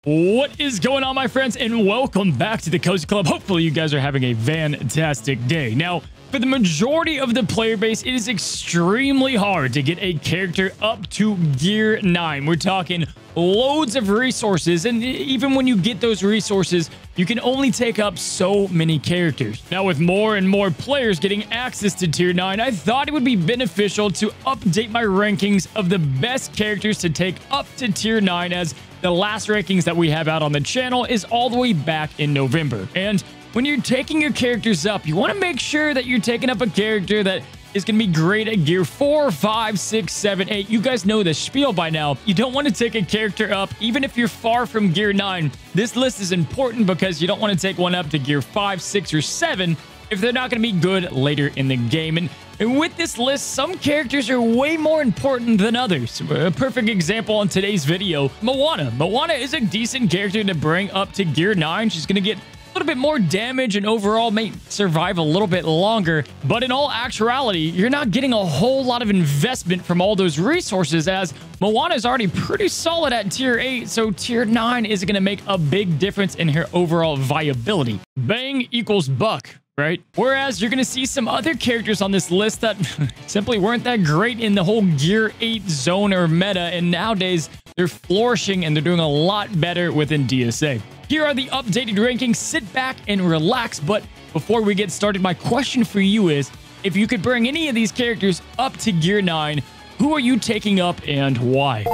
What is going on, my friends, and welcome back to the Cozy Club. Hopefully you guys are having a fantastic day. Now, for the majority of the player base, it is extremely hard to get a character up to gear 9. We're talking loads of resources, and even when you get those resources, you can only take up so many characters. Now, with more and more players getting access to tier 9, I thought it would be beneficial to update my rankings of the best characters to take up to tier 9, as the last rankings that we have out on the channel is all the way back in November. And when you're taking your characters up, you want to make sure that you're taking up a character that is going to be great at gear 4, 5, 6, 7, 8. You guys know the spiel by now. You don't want to take a character up, even if you're far from gear 9. This list is important because you don't want to take one up to gear 5, 6, or 7 if they're not going to be good later in the game. And with this list, some characters are way more important than others. A perfect example in today's video, Moana. Moana is a decent character to bring up to gear 9. She's going to get a little bit more damage and overall may survive a little bit longer. But in all actuality, you're not getting a whole lot of investment from all those resources, as Moana is already pretty solid at tier 8. So tier 9 is going to make a big difference in her overall viability. Bang equals buck, right? Whereas you're going to see some other characters on this list that simply weren't that great in the whole gear 8 zone or meta, and nowadays they're flourishing and they're doing a lot better within DSA. Here are the updated rankings. Sit back and relax. But before we get started, my question for you is, if you could bring any of these characters up to gear 9, who are you taking up and why?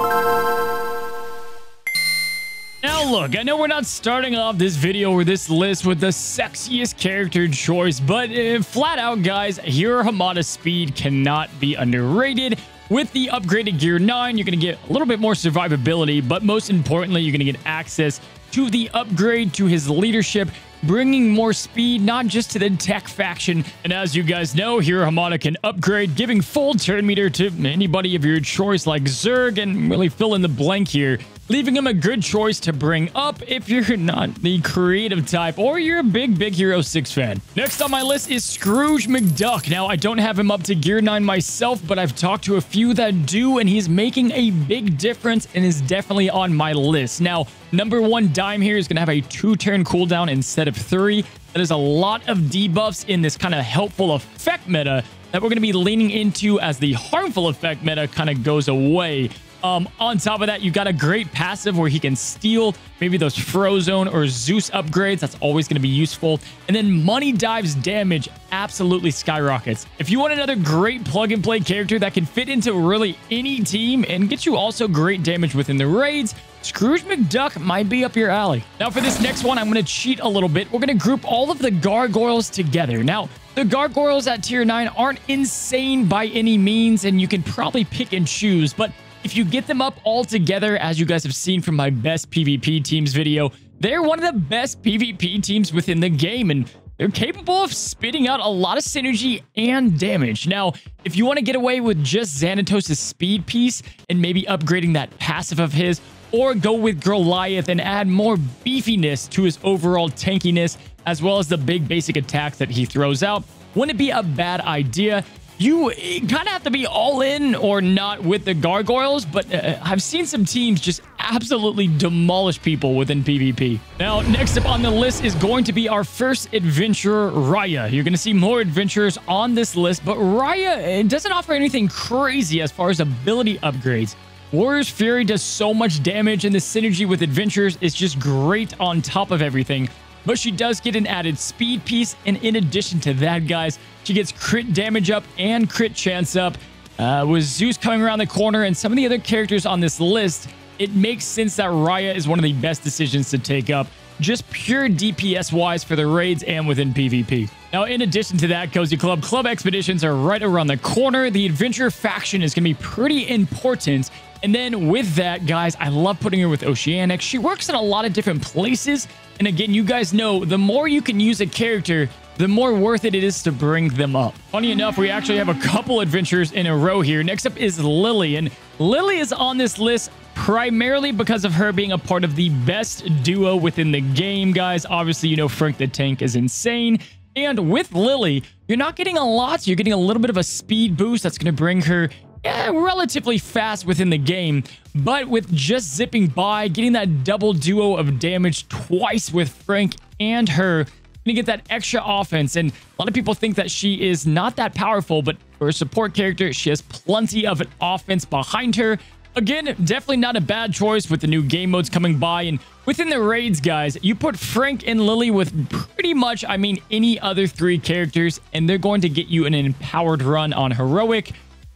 Now look, I know we're not starting off this video or this list with the sexiest character choice, but flat out, guys, here Hamada speed cannot be underrated. With the upgraded gear 9, you're going to get a little bit more survivability, but most importantly, you're going to get access to the upgrade to his leadership, bringing more speed, not just to the tech faction. And as you guys know, here Hamada can upgrade, giving full turn meter to anybody of your choice like Zerg, and really fill in the blank here, leaving him a good choice to bring up if you're not the creative type or you're a big Hero 6 fan. Next on my list is Scrooge McDuck. Now, I don't have him up to gear 9 myself, but I've talked to a few that do, and he's making a big difference and is definitely on my list. Now, number 1 dime here is going to have a 2-turn cooldown instead of 3. That is a lot of debuffs in this kind of helpful effect meta that we're going to be leaning into as the harmful effect meta kind of goes away. On top of that, you got a great passive where he can steal maybe those Frozone or Zeus upgrades. That's always going to be useful. And then Money Dive's damage absolutely skyrockets. If you want another great plug-and-play character that can fit into really any team and get you also great damage within the raids, Scrooge McDuck might be up your alley. Now, for this next one, I'm going to cheat a little bit. We're going to group all of the Gargoyles together. Now, the Gargoyles at tier 9 aren't insane by any means, and you can probably pick and choose, but if you get them up all together, as you guys have seen from my best PvP teams video, they're one of the best PvP teams within the game, and they're capable of spitting out a lot of synergy and damage. Now, if you want to get away with just Xanatos' speed piece and maybe upgrading that passive of his, or go with Goliath and add more beefiness to his overall tankiness, as well as the big basic attacks that he throws out, wouldn't it be a bad idea? You kind of have to be all in or not with the Gargoyles, but I've seen some teams just absolutely demolish people within PvP. Now, next up on the list is going to be our first adventurer, Raya. You're going to see more adventurers on this list, but Raya doesn't offer anything crazy as far as ability upgrades. Warrior's Fury does so much damage, and the synergy with adventurers is just great on top of everything. But she does get an added speed piece, and in addition to that, guys, she gets crit damage up and crit chance up. With Zeus coming around the corner and some of the other characters on this list, it makes sense that Raya is one of the best decisions to take up, just pure DPS-wise for the raids and within PvP. Now, in addition to that, Cozy Club, Club Expeditions are right around the corner. The Adventure faction is going to be pretty important. And then with that, guys, I love putting her with Oceanic. She works in a lot of different places. And again, you guys know, the more you can use a character, the more worth it is to bring them up. Funny enough, we actually have a couple adventures in a row here. Next up is Lily. And Lily is on this list primarily because of her being a part of the best duo within the game, guys. Obviously, you know, Frank the Tank is insane. And with Lily, you're not getting a lot. You're getting a little bit of a speed boost that's going to bring her relatively fast within the game, but with just zipping by, getting that double duo of damage twice with Frank and her, to get that extra offense. And a lot of people think that she is not that powerful, but for a support character, she has plenty of an offense behind her. Again, definitely not a bad choice with the new game modes coming by. And within the raids, guys, you put Frank and Lily with pretty much, I mean, any other 3 characters, and they're going to get you an empowered run on heroic.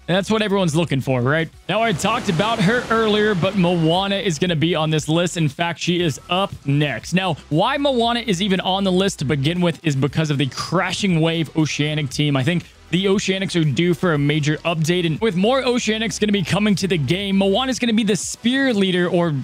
And that's what everyone's looking for, right? Now, I talked about her earlier, but Moana is going to be on this list. In fact, she is up next. Now, why Moana is even on the list to begin with is because of the Crashing Wave Oceanic team. I think the Oceanics are due for a major update, and with more Oceanics going to be coming to the game, Moana is going to be the spear leader, or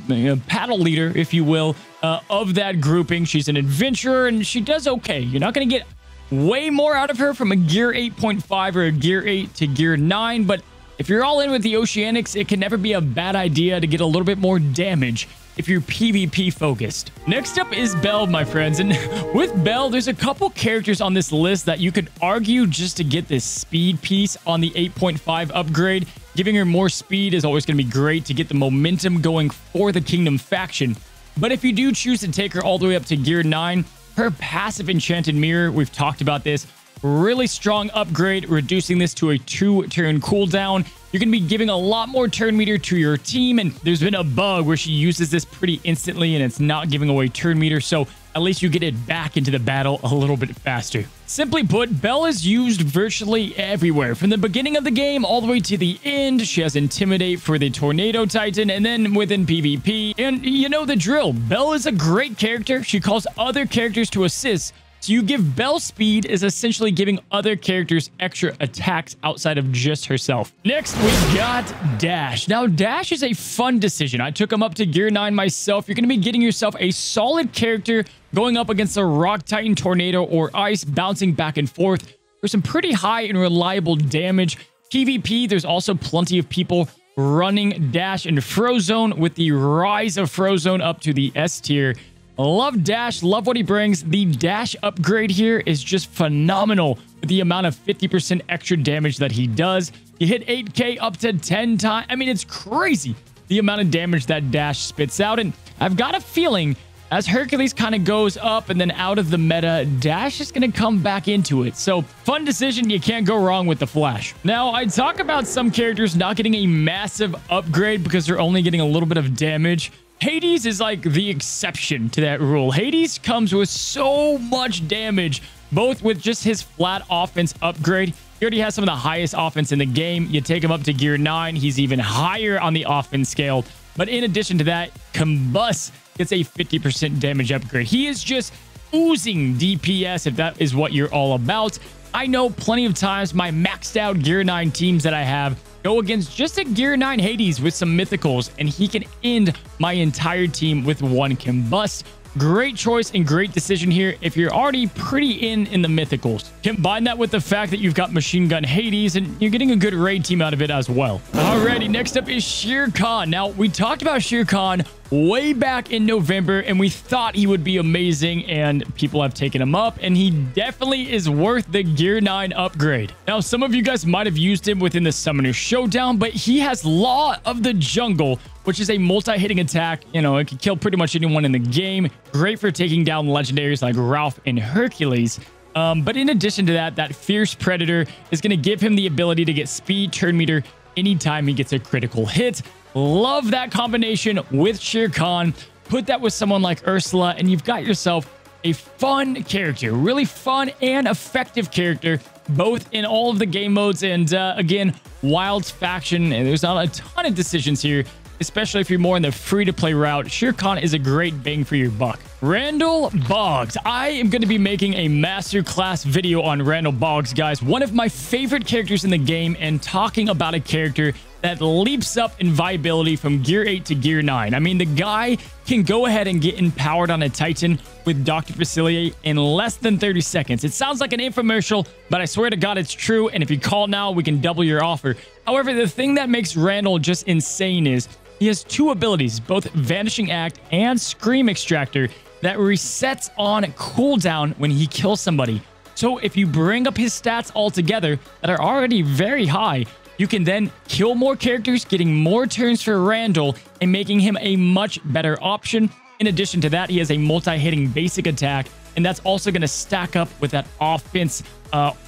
paddle leader, if you will, of that grouping. She's an adventurer, and she does okay. You're not going to get way more out of her from a gear 8.5 or a gear 8 to gear 9, but if you're all in with the Oceanics, it can never be a bad idea to get a little bit more damage if you're PvP focused. Next up is Belle, my friends, and with Belle, there's a couple characters on this list that you could argue just to get this speed piece on the 8.5 upgrade. Giving her more speed is always going to be great to get the momentum going for the Kingdom faction. But if you do choose to take her all the way up to gear 9, her passive Enchanted Mirror, we've talked about this, really strong upgrade, reducing this to a 2-turn cooldown. You're going to be giving a lot more turn meter to your team, and there's been a bug where she uses this pretty instantly and it's not giving away turn meter, so at least you get it back into the battle a little bit faster. Simply put, Belle is used virtually everywhere. From the beginning of the game all the way to the end, she has Intimidate for the Tornado Titan, and then within PvP. And you know the drill. Belle is a great character. She calls other characters to assist. So you give Belle speed is essentially giving other characters extra attacks outside of just herself. Next, we got Dash. Now, Dash is a fun decision. I took him up to gear 9 myself. You're going to be getting yourself a solid character going up against a Rock Titan, Tornado, or Ice, bouncing back and forth for some pretty high and reliable damage. PvP, there's also plenty of people running Dash and Frozone with the rise of Frozone up to the S tier. Love Dash, love what he brings. The Dash upgrade here is just phenomenal with the amount of 50% extra damage that he does. You hit 8k up to 10 times. I mean, it's crazy the amount of damage that Dash spits out. And I've got a feeling as Hercules kind of goes up and then out of the meta, Dash is going to come back into it. So fun decision. You can't go wrong with the Flash. Now, I talk about some characters not getting a massive upgrade because they're only getting a little bit of damage. Hades is like the exception to that rule. Hades comes with so much damage, both with just his flat offense upgrade. He already has some of the highest offense in the game. You take him up to gear 9, he's even higher on the offense scale. But in addition to that, Combust gets a 50% damage upgrade. He is just oozing DPS if that is what you're all about. I know plenty of times my maxed out gear 9 teams that I have go against just a gear 9 Hades with some mythicals, and he can end my entire team with one Combust. Great choice and great decision here if you're already pretty in the mythicals. Combine that with the fact that you've got Machine Gun Hades, and you're getting a good raid team out of it as well. Alrighty, next up is Sheerkhan. Now, we talked about Sheerkhan way back in November, and we thought he would be amazing, and people have taken him up, and he definitely is worth the gear 9 upgrade. Now, some of you guys might have used him within the Summoner Showdown, but he has Law of the Jungle, which is a multi-hitting attack. You know, it can kill pretty much anyone in the game. Great for taking down legendaries like Ralph and Hercules. But in addition to that, that Fierce Predator is going to give him the ability to get speed, turn meter, anytime he gets a critical hit. Love that combination with Sheerkhan. Put that with someone like Ursula, and you've got yourself a fun character. Really fun and effective character, both in all of the game modes. And again, Wild's faction, and there's not a ton of decisions here, especially if you're more in the free-to-play route. Sheerkhan is a great bang for your buck. Randall Boggs. I am going to be making a masterclass video on Randall Boggs, guys. One of my favorite characters in the game, and talking about a character that leaps up in viability from gear 8 to gear 9. I mean, the guy can go ahead and get empowered on a Titan with Dr. Facilier in less than 30 seconds. It sounds like an infomercial, but I swear to God it's true, and if you call now, we can double your offer. However, the thing that makes Randall just insane is he has two abilities, both Vanishing Act and Scream Extractor, that resets on cooldown when he kills somebody. So if you bring up his stats all together that are already very high, You can then kill more characters, getting more turns for Randall and making him a much better option. In addition to that, he has a multi-hitting basic attack, and that's also going to stack up with that offense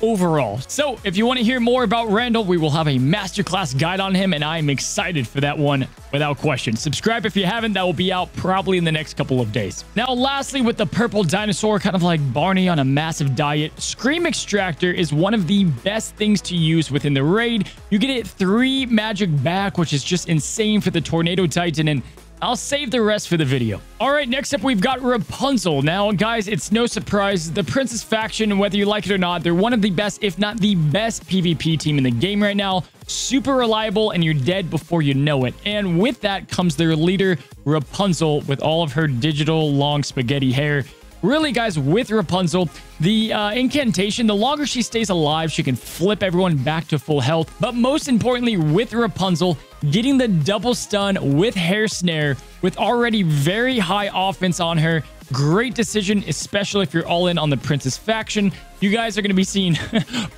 overall. So if you want to hear more about Randall, we will have a masterclass guide on him, and I am excited for that one without question. Subscribe if you haven't. That will be out probably in the next couple of days. Now, lastly, with the purple dinosaur, kind of like Barney on a massive diet, Scream Extractor is one of the best things to use within the raid. You get it 3 magic back, which is just insane for the Tornado Titan, and I'll save the rest for the video. All right, next up, we've got Rapunzel. Now, guys, it's no surprise. The Princess faction, whether you like it or not, they're one of the best, if not the best PvP team in the game right now. Super reliable, and you're dead before you know it. And with that comes their leader, Rapunzel, with all of her digital long spaghetti hair. Really, guys, with Rapunzel, the incantation, the longer she stays alive, she can flip everyone back to full health. But most importantly, with Rapunzel, getting the double stun with hair snare, with already very high offense on her. Great decision, especially if you're all in on the princess faction. You guys are going to be seeing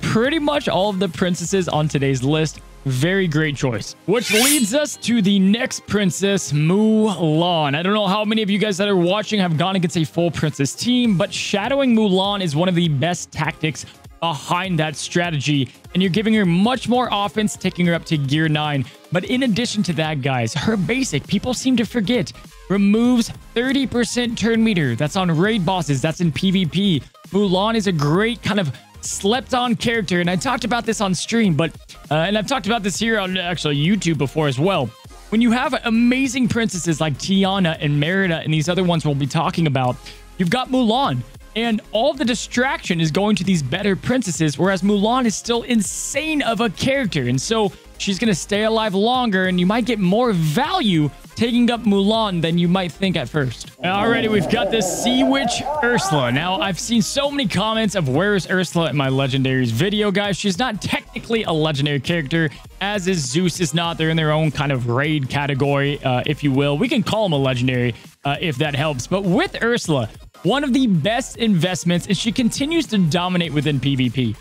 pretty much all of the princesses on today's list. Very great choice. Which leads us to the next princess, Mulan. I don't know how many of you guys that are watching have gone against a full princess team, but shadowing Mulan is one of the best tactics behind that strategy, and you're giving her much more offense, taking her up to gear 9. But in addition to that, guys, her basic, people seem to forget, removes 30% turn meter. That's on raid bosses. That's in PvP. Mulan is a great kind of slept on character, and I talked about this on stream, but and I've talked about this here on actually YouTube before as well. When you have amazing princesses like Tiana and Merida and these other ones we'll be talking about, you've got Mulan, and all the distraction is going to these better princesses, whereas Mulan is still insane of a character, and so she's going to stay alive longer, and you might get more value taking up Mulan than you might think at first. Alrighty, we've got the Sea Witch Ursula. Now, I've seen so many comments of where is Ursula in my Legendaries video, guys. She's not technically a legendary character, as is Zeus is not. They're in their own kind of raid category, if you will. We can call them a legendary if that helps. But with Ursula, one of the best investments, and she continues to dominate within PvP.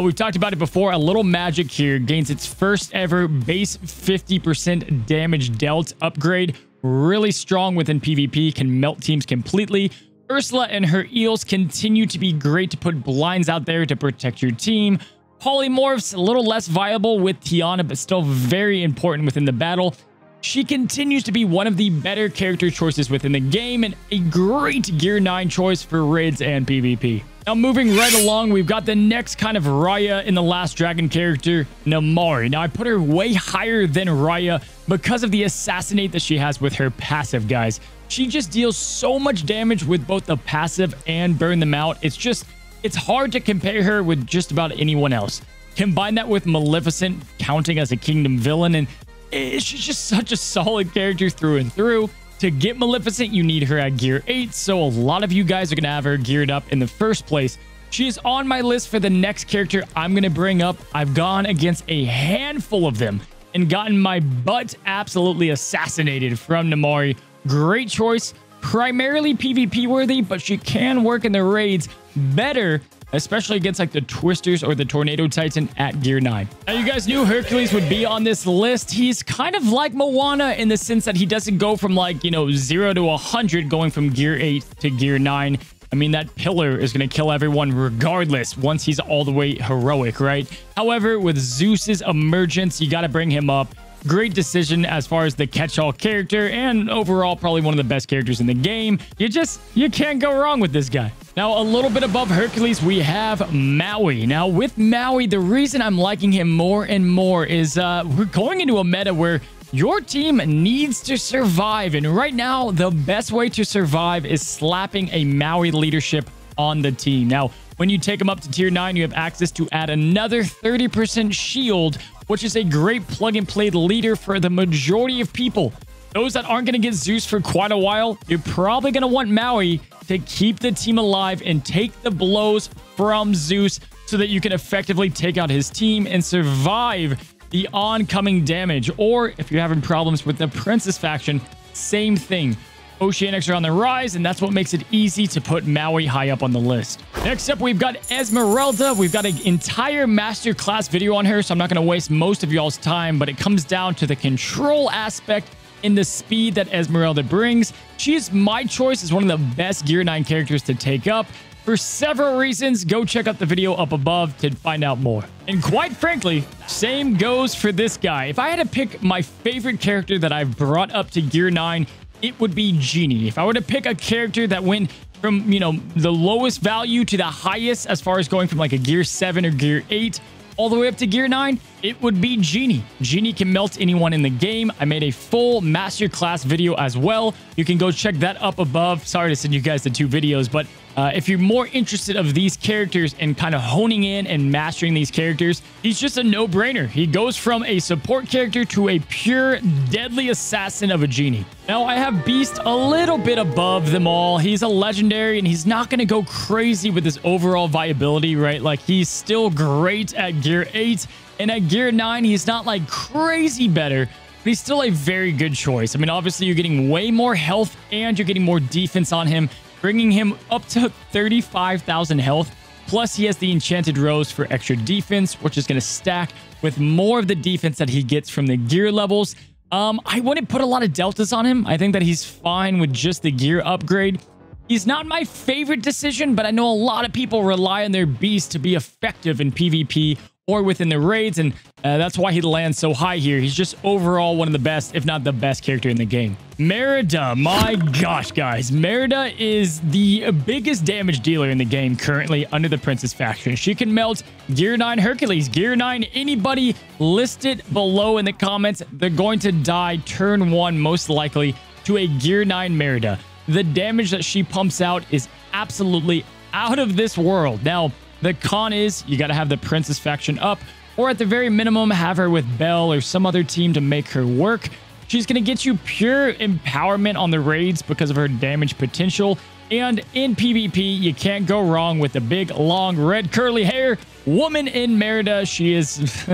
We've talked about it before. A little magic here gains its first ever base 50% damage dealt upgrade. Really strong within PvP, can melt teams completely. Ursula and her eels continue to be great to put blinds out there to protect your team. Polymorphs, a little less viable with Tiana, but still very important within the battle. She continues to be one of the better character choices within the game, and a great Gear 9 choice for raids and PvP. Now, moving right along, we've got the next kind of Raya in the Last Dragon character, Namari. Now, I put her way higher than Raya because of the assassinate that she has with her passive, guys. She just deals so much damage with both the passive and burn them out. It's hard to compare her with just about anyone else. Combine that with Maleficent counting as a kingdom villain, and she's just such a solid character through and through. To get Maleficent, you need her at gear 8, so a lot of you guys are going to have her geared up in the first place. She is on my list for the next character I'm going to bring up. I've gone against a handful of them and gotten my butt absolutely assassinated from Namari. Great choice, primarily PvP worthy, but she can work in the raids better, especially against like the Twisters or the Tornado Titan at gear 9. Now, you guys knew Hercules would be on this list. He's kind of like Moana in the sense that he doesn't go from like, 0 to 100 going from gear 8 to gear 9. I mean, that pillar is going to kill everyone regardless once he's all the way heroic, right? However, with Zeus's emergence, you got to bring him up. Great decision as far as the catch-all character, and overall probably one of the best characters in the game. You can't go wrong with this guy. Now, a little bit above Hercules, we have Maui. Now, with Maui, the reason I'm liking him more and more is we're going into a meta where your team needs to survive. And right now, the best way to survive is slapping a Maui leadership on the team. Now, when you take them up to tier 9, you have access to add another 30% shield, which is a great plug-and-play leader for the majority of people. Those that aren't going to get Zeus for quite a while, you're probably going to want Maui to keep the team alive and take the blows from Zeus so that you can effectively take out his team and survive the oncoming damage. Or if you're having problems with the Princess faction, same thing. Oceanics are on the rise, and that's what makes it easy to put Maui high up on the list. Next up, we've got Esmeralda. We've got an entire masterclass video on her, so I'm not going to waste most of y'all's time, but it comes down to the control aspect and the speed that Esmeralda brings. She is my choice as one of the best Gear 9 characters to take up. For several reasons, go check out the video up above to find out more. And quite frankly, same goes for this guy. If I had to pick my favorite character that I've brought up to Gear 9, it would be Genie. If I were to pick a character that went from, the lowest value to the highest as far as going from like a Gear 7 or Gear 8 all the way up to Gear 9, it would be Genie. Genie can melt anyone in the game. I made a full masterclass video as well. You can go check that up above. Sorry to send you guys the 2 videos, but if you're more interested of these characters and kind of honing in and mastering these characters, he's just a no-brainer. He goes from a support character to a pure deadly assassin of a Genie. Now, I have Beast a little bit above them all. He's a legendary, and he's not going to go crazy with his overall viability, right? Like, he's still great at Gear 8, and at Gear 9, he's not, like, crazy better, but he's still a very good choice. I mean, obviously, you're getting way more health, and you're getting more defense on him, bringing him up to 35,000 health. Plus, he has the Enchanted Rose for extra defense, which is going to stack with more of the defense that he gets from the gear levels. I wouldn't put a lot of deltas on him. I think that he's fine with just the gear upgrade. He's not my favorite decision, but I know a lot of people rely on their beast to be effective in PvP or within the raids, and that's why he lands so high here. He's just overall one of the best, if not the best character in the game. Merida, my gosh, guys. Merida is the biggest damage dealer in the game currently under the Princess faction. She can melt Gear 9 Hercules, Gear 9 anybody. List it below in the comments. They're going to die turn 1 most likely to a Gear 9 Merida. The damage that she pumps out is absolutely out of this world. Now, the con is you got to have the Princess faction up, or at the very minimum, have her with Belle or some other team to make her work. She's going to get you pure empowerment on the raids because of her damage potential. And in PvP, you can't go wrong with the big, long, red, curly hair woman in Merida. She is...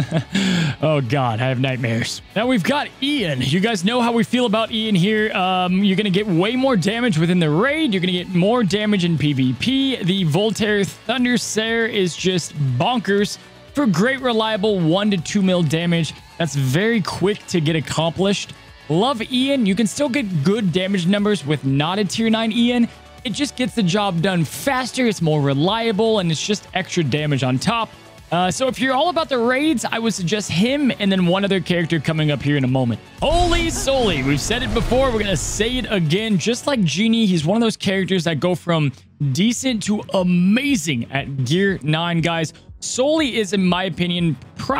oh, God, I have nightmares. Now, we've got Ian. You guys know how we feel about Ian here. You're going to get way more damage within the raid. You're going to get more damage in PvP. The Voltaire Thundersair is just bonkers for great, reliable 1 to 2 mil damage. That's very quick to get accomplished. Love Ian. You can still get good damage numbers with not a tier 9 Ian. It just gets the job done faster, it's more reliable, and it's just extra damage on top. So if you're all about the raids, I would suggest him and then one other character coming up here in a moment. Holy Soli. We've said it before. We're going to say it again. Just like Genie, he's one of those characters that go from decent to amazing at Gear 9, guys. Soli is, in my opinion,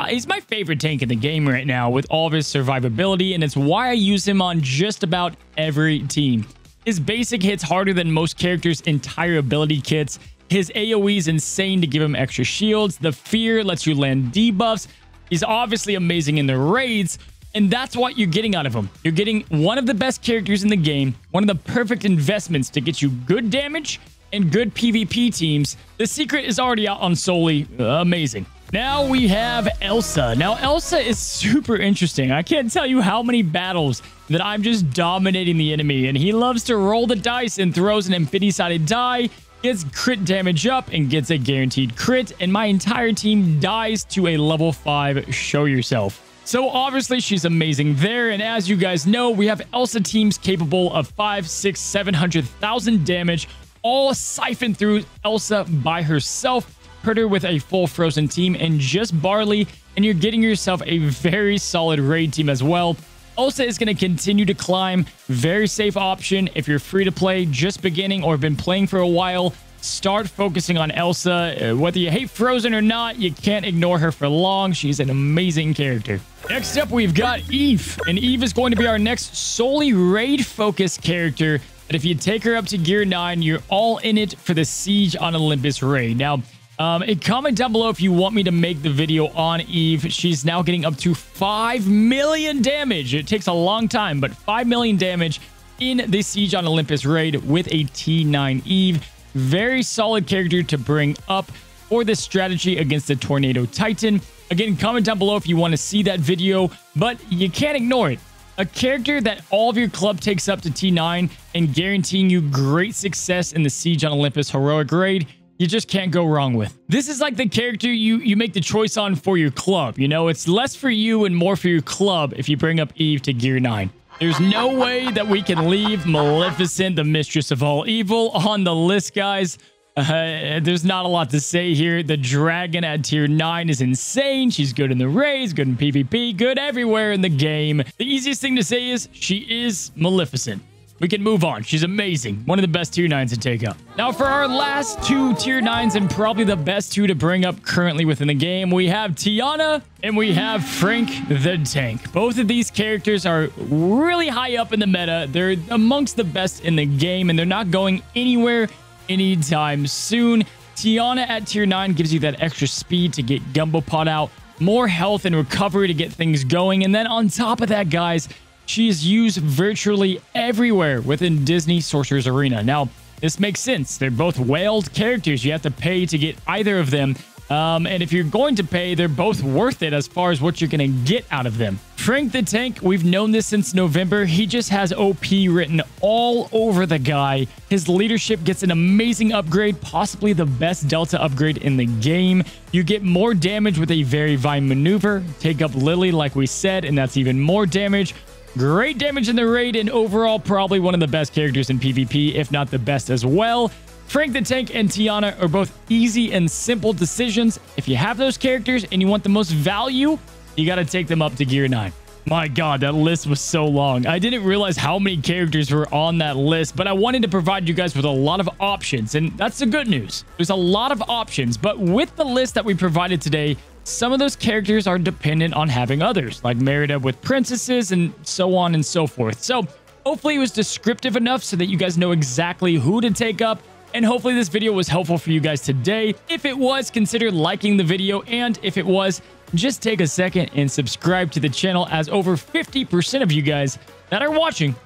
he's my favorite tank in the game right now with all of his survivability, and it's why I use him on just about every team. His basic hits harder than most characters' entire ability kits. His AoE is insane to give him extra shields. The fear lets you land debuffs. He's obviously amazing in the raids, and that's what you're getting out of him. You're getting one of the best characters in the game, one of the perfect investments to get you good damage and good PvP teams. The secret is already out on Soli. Amazing. Now we have Elsa. Now, Elsa is super interesting. I can't tell you how many battles that I'm just dominating the enemy, and he loves to roll the dice and throws an infinity-sided die, gets crit damage up, and gets a guaranteed crit, and my entire team dies to a level 5 show yourself. So obviously she's amazing there, and as you guys know, we have Elsa teams capable of 500, 600, 700,000 damage, all siphoned through Elsa by herself. Put her with a full frozen team and just barley, and you're getting yourself a very solid raid team as well. Elsa is going to continue to climb. Very safe option if you're free to play, just beginning, or been playing for a while. Start focusing on Elsa. Whether you hate Frozen or not, you can't ignore her for long. She's an amazing character. Next up, we've got Eve, and Eve is going to be our next solely raid-focused character. But if you take her up to Gear 9, you're all in it for the Siege on Olympus raid. Now, comment down below if you want me to make the video on Eve. She's now getting up to 5 million damage. It takes a long time, but 5 million damage in the Siege on Olympus raid with a T9 Eve. Very solid character to bring up for this strategy against the Tornado Titan. Again, comment down below if you want to see that video, but you can't ignore it. A character that all of your club takes up to T9 and guaranteeing you great success in the Siege on Olympus heroic raid, you just can't go wrong with. This is like the character you make the choice on for your club. You know, it's less for you and more for your club if you bring up Eve to gear 9. There's no way that we can leave Maleficent, the mistress of all evil, on the list, guys. There's not a lot to say here. The dragon at tier 9 is insane. She's good in the raids, good in PvP, good everywhere in the game. The easiest thing to say is she is Maleficent. We can move on. She's amazing. One of the best tier 9s to take up. Now, for our last two tier 9s and probably the best two to bring up currently within the game, we have Tiana and we have Frank the Tank. Both of these characters are really high up in the meta. They're amongst the best in the game, and they're not going anywhere anytime soon. Tiana at tier 9 gives you that extra speed to get Gumbo Pot out, more health and recovery to get things going, and then on top of that, guys, she is used virtually everywhere within Disney Sorcerer's Arena. Now, this makes sense. They're both whaled characters. You have to pay to get either of them. And if you're going to pay, they're both worth it as far as what you're going to get out of them. Frank the Tank, we've known this since November. He just has OP written all over the guy. His leadership gets an amazing upgrade, possibly the best Delta upgrade in the game. You get more damage with a very vine maneuver. Take up Lily, like we said, and that's even more damage. Great damage in the raid, and overall probably one of the best characters in PvP, if not the best as well. Frank the Tank and Tiana are both easy and simple decisions. If you have those characters and you want the most value, you got to take them up to gear 9. My God, that list was so long. I didn't realize how many characters were on that list, but I wanted to provide you guys with a lot of options, and that's the good news. There's a lot of options, but with the list that we provided today, some of those characters are dependent on having others, like Merida with princesses and so on and so forth. So hopefully it was descriptive enough so that you guys know exactly who to take up. And hopefully this video was helpful for you guys today. If it was, consider liking the video. And if it was, just take a second and subscribe to the channel, as over 50% of you guys that are watching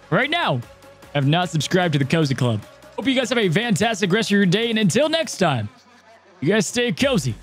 right now have not subscribed to the Cozy Club. Hope you guys have a fantastic rest of your day. And until next time, you guys stay cozy.